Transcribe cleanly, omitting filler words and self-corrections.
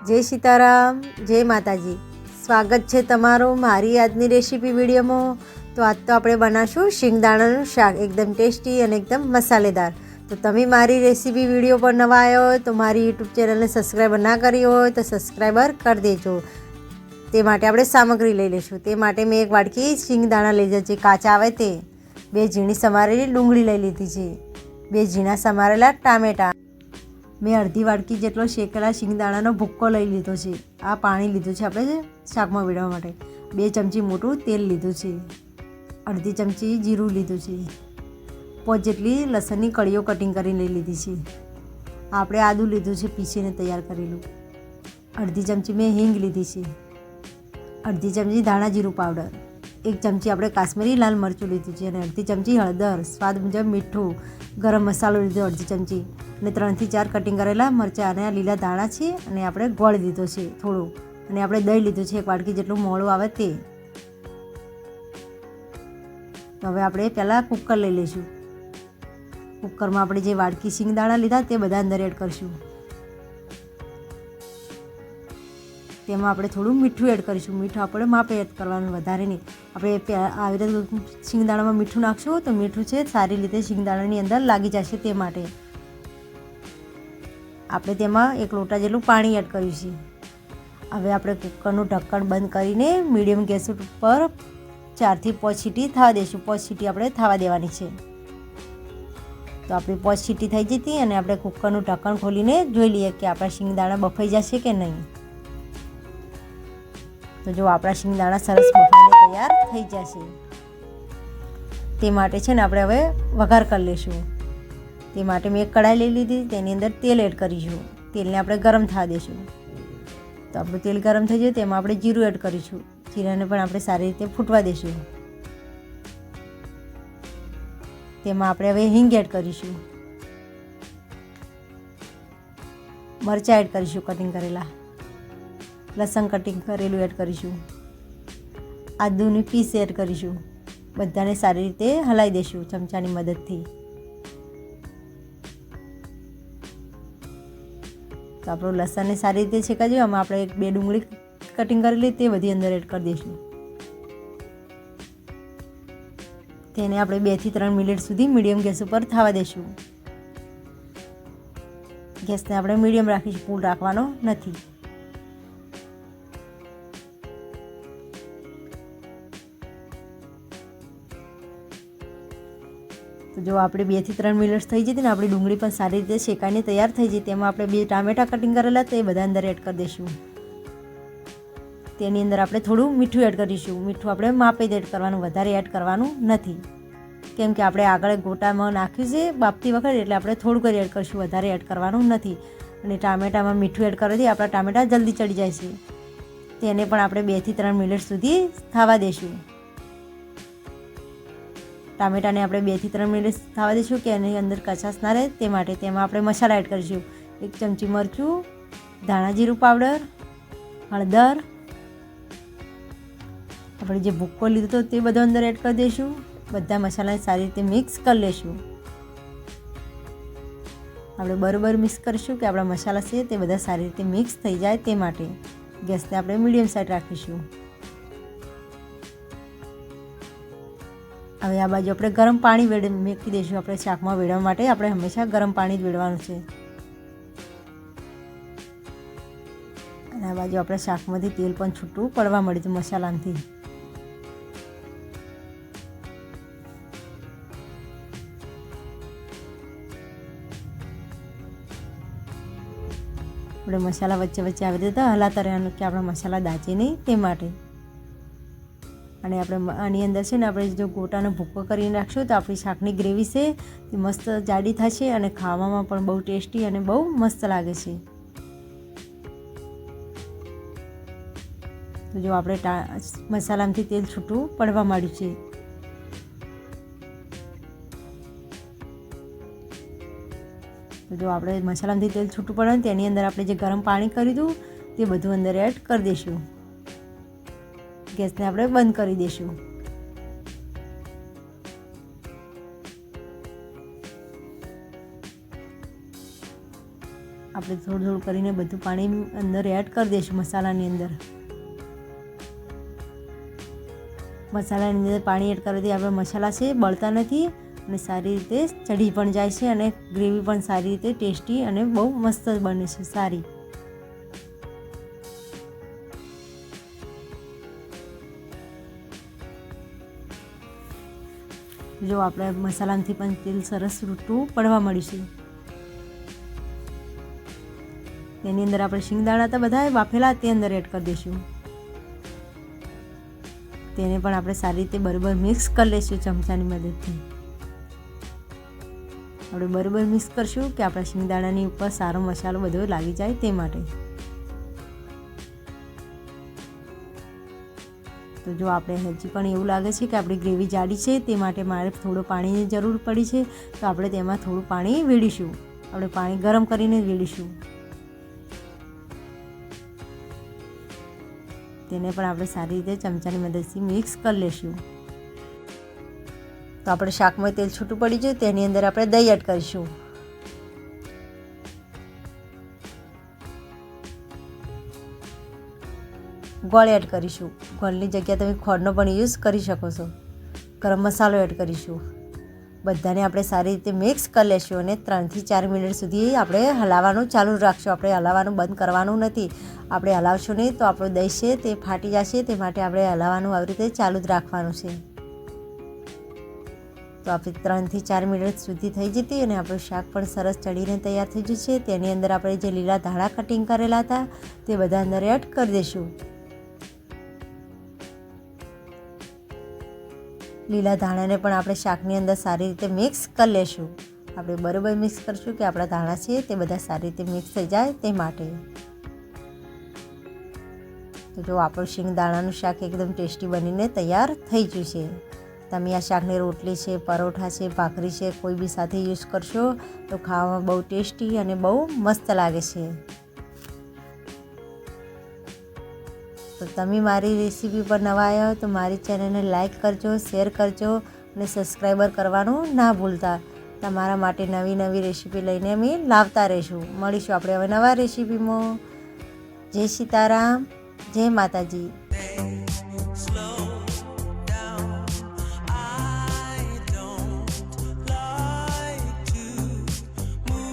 જય સીતારામ, જય માતાજી। સ્વાગત છે તમારું મારી આજની રેસીપી વિડીયોમાં। તો આજ તો આપણે બનાવશું શિંગદાણાનું શાક, એકદમ ટેસ્ટી અને એકદમ મસાલેદાર। તો તમે મારી રેસીપી વિડીયો પર નવા આવ્યા હોય તો મારી યુટ્યુબ ચેનલને સબસ્ક્રાઈબર ના કરી હોય તો સબસ્ક્રાઈબર કરી દેજો। તે માટે આપણે સામગ્રી લઈ લઈશું। તે માટે મેં એક વાટકી શિંગદાણા લઈ લીધા છે, કાચા આવે તે। 2 ઝીણી સમારેલી ડુંગળી લઈ લીધી છે, 2 ઝીણા સમારેલા ટામેટાં। મેં અડધી વાટકી જેટલો શેકેલા શિંગદાણાનો ભૂક્કો લઈ લીધો છે। આ પાણી લીધું છે આપણે શાકમાં ભેળવવા માટે। 2 ચમચી મોટું તેલ લીધું છે, અડધી ચમચી જીરું લીધું છે, 5 જેટલી લસણની કળીઓ કટિંગ કરીને લઈ લીધી છે। આપણે આદું લીધું છે પીસીને તૈયાર કરેલું। અડધી ચમચી મેં હિંગ લીધી છે, અડધી ચમચી ધાણા જીરું પાવડર, 1 ચમચી આપણે કાશ્મીરી લાલ મરચું લીધું છે અને અડધી ચમચી હળદર, સ્વાદ મુજબ મીઠું, ગરમ મસાલો લીધો અડધી ચમચી અને 3 થી 4 કટિંગ કરેલા મરચાં અને આ લીલા ધાણા છે અને આપણે ગોળ લીધો છે થોડું, અને આપણે દહીં લીધું છે 1 વાટકી જેટલું મોળું આવે તે। તો હવે આપણે પહેલાં કુકર લઈ લઈશું। કુકરમાં આપણે જે વાટકી શિંગદાણા લીધા તે બધા અંદર એડ કરીશું। તેમાં આપણે થોડું મીઠું એડ કરીશું। મીઠું આપણે માપે એડ કરવાનું, વધારે નહીં। આપણે આવી રીતે શિંગદાણામાં મીઠું નાખશું તો મીઠું છે સારી રીતે શિંગદાણાની અંદર લાગી જશે, તે માટે આપણે તેમાં 1 લોટા જેટલું પાણી એડ કર્યું છે। હવે આપણે કુકરનું ઢક્કણ બંધ કરીને મીડિયમ ગેસ ઉપર 4 થી 5 સીટી થવા દઈશું। 5 સીટી આપણે થવા દેવાની છે। તો આપણી 5 સીટી થઈ જતી અને આપણે કુકરનું ઢક્કણ ખોલીને જોઈ લઈએ કે આપણા શિંગદાણા બફાઈ જશે કે નહીં। તો જો આપણા શિંગદાણા સરસ બફાઈને તૈયાર થઈ જશે, તે માટે છે ને આપણે હવે વઘાર કરી લઈશું। તે માટે મેં એક કઢાઈ લઈ લીધી, તેની અંદર તેલ એડ કરીશું। તેલને આપણે ગરમ થવા દઈશું। તો આપણું તેલ ગરમ થઈ જાય તેમાં આપણે જીરું એડ કરીશું। જીરાને પણ આપણે સારી રીતે ફૂટવા દઈશું। તેમાં આપણે હવે હિંગ એડ કરીશું, મરચાં એડ કરીશું કટિંગ કરેલા, લસણ કટિંગ કરેલું એડ કરીશું, આદુની પીસ એડ કરીશું। બધાને સારી રીતે હલાવી દઈશું ચમચાની મદદથી। તો આપણું લસણને સારી રીતે શેકાઈ જાય। આમાં આપણે 2 ડુંગળી કટિંગ કરેલી તે બધી અંદર એડ કરી દઈશું। તેને આપણે 2 થી 3 મિનિટ સુધી મીડિયમ ગેસ ઉપર થવા દઈશું। ગેસને આપણે મીડિયમ રાખીશું, ફૂલ રાખવાનો નથી। તો જો આપણે 2 થી 3 મિનિટ થઈ જતી ને આપણી ડુંગળી પણ સારી રીતે શેકાઈને તૈયાર થઈ જઈ, તેમાં આપણે 2 ટામેટાં કટિંગ કરેલા તે બધા અંદર એડ કરી દઈશું। તેની અંદર આપણે થોડું મીઠું એડ કરીશું। મીઠું આપણે માપે એડ કરવાનું, વધારે એડ કરવાનું નથી, કેમ કે આપણે આગળ ગોટામાં નાખ્યું છે બાફતી વખત, એટલે આપણે થોડુંક જ એડ કરીશું, વધારે એડ કરવાનું નથી। અને ટામેટામાં મીઠું એડ કરવાથી આપણા ટામેટાં જલ્દી ચડી જાય છે। તેને પણ આપણે 2 થી 3 મિનિટ સુધી થવા દઈશું। ટામેટાને આપણે 2 થી 3 મિનિટ થવા દઈશું કે એની અંદર કચાશ ના રહે, તે માટે તેમાં આપણે મસાલા એડ કરીશું। 1 ચમચી મરચું, ધાણા જીરું પાવડર, હળદર, આપણે જે ભૂક્કો લીધો હતો તે બધો અંદર એડ કરી દઈશું। બધા મસાલાને સારી રીતે મિક્સ કરી લઈશું। આપણે બરાબર મિક્સ કરીશું કે આપણા મસાલા છે તે બધા સારી રીતે મિક્સ થઈ જાય, તે માટે ગેસને આપણે મીડિયમ સાઈડ રાખીશું। હવે આ બાજુ આપણે ગરમ પાણી મૂકી દઈશું। આપણે શાકમાં વેડવા માટે આપણે હંમેશા ગરમ પાણી જ વેડવાનું છે। અને આ બાજુ આપણે શાકમાંથી તેલ પણ છૂટું પડવા મળ્યું હતું મસાલાથી। આપણે મસાલા વચ્ચે વચ્ચે આવી રીતે હલાતા રહેવાનું કે આપણા મસાલા દાચે નહીં, તે માટે। અને આપણે આની અંદર છે ને આપણે જો ગોટાનો ભૂક્કો કરીને રાખશું તો આપણી શાકની ગ્રેવી છે તે મસ્ત જાડી થશે અને ખાવામાં પણ બહુ ટેસ્ટી અને બહુ મસ્ત લાગે છે। તો જો આપણે મસાલામાંથી તેલ છૂટું પડવા માંડ્યું છે। તો જો આપણે મસાલામાંથી તેલ છૂટું પડે ને તેની અંદર આપણે જે ગરમ પાણી કર્યું હતું તે બધું અંદર એડ કરી દઈશું। ગેસને આપણે બંધ કરી દઈશું। આપણે થોડું થોડું કરીને બધું પાણી અંદર એડ કરી દઈશું મસાલાની અંદર. મસાલાની અંદર પાણી એડ કરવાથી આપણે મસાલા છે બળતા નથી અને સારી રીતે ચડી પણ જાય છે અને ગ્રેવી પણ સારી રીતે ટેસ્ટી અને બહુ મસ્ત બને છે સારી. જો આપણે મસાલામાંથી પણ તેલ સરસ છૂટું પડવા મળ્યું છે. તેની અંદર આપણે શિંગદાણા તો બધા બાફેલા તે અંદર એડ કરી દઈશું. તેને પણ આપણે સારી રીતે બરાબર મિક્સ કરી લઈશું ચમચાની મદદથી. આપણે બરાબર મિક્સ કરશું કે આપણા શિંગદાણાની ઉપર સારો મસાલો બધો લાગી જાય તે માટે. તો જો આપણે હજી પણ એવું લાગે છે કે આપણી ગ્રેવી જાડી છે તે માટે મારે થોડું પાણીની જરૂર પડી છે, તો આપણે તેમાં થોડું પાણી વેડીશું. આપણે પાણી ગરમ કરીને વેડીશું. તેને પણ આપણે સારી રીતે ચમચાની મદદથી મિક્સ કરી લઈશું. તો આપણે શાકમાં તેલ છૂટું પડી જાય તેની અંદર આપણે દહીં એડ કરીશું. ગોળ એડ કરીશું. ગોળની જગ્યાએ તમે ખોળનો પણ યુઝ કરી શકો છો. ગરમ મસાલો એડ કરીશું. બધાને આપણે સારી રીતે મિક્સ કરી લઈશું અને 3 થી 4 મિનિટ સુધી આપણે હલાવવાનું ચાલુ રાખશું. આપણે હલાવવાનું બંધ કરવાનું નથી. આપણે હલાવશું નહીં તો આપણું દહીં છે તે ફાટી જશે, તે માટે આપણે હલાવવાનું આવી રીતે ચાલુ જ રાખવાનું છે. તો આપણે 3 થી 4 મિનિટ સુધી થઈ જતી અને આપણું શાક પણ સરસ ચડીને તૈયાર થઈ જશે. તેની અંદર આપણે જે લીલા ધાણા કટિંગ કરેલા હતા તે બધા અંદર એડ કરી દઈશું. લીલા ધાણાને પણ આપણે શાકની અંદર સારી રીતે મિક્સ કરી લેશું. આપણે બરાબર મિક્સ કરશું કે આપણા ધાણા છે તે બધા સારી રીતે મિક્સ થઈ જાય તે માટે. તો જો આપણું શિંગદાણાનું શાક એકદમ ટેસ્ટી બનીને તૈયાર થઈ ગયું છે. તમે આ શાકની રોટલી છે, પરોઠા છે, ભાખરી છે, કોઈ બી સાથે યુઝ કરશો તો ખાવામાં બહુ ટેસ્ટી અને બહુ મસ્ત લાગે છે. તો તમે મારી રેસીપી પર નવા આવ્યા હો તો મારી ચેનલને લાઈક કરજો, શેર કરજો અને સબસ્ક્રાઈબર કરવાનું ના ભૂલતા. તમારા માટે નવી નવી રેસીપી લઈને અમે લાવતા રહીશું. મળીશું આપણે હવે નવા રેસીપીમાં. જય સીતારામ, જય માતાજી.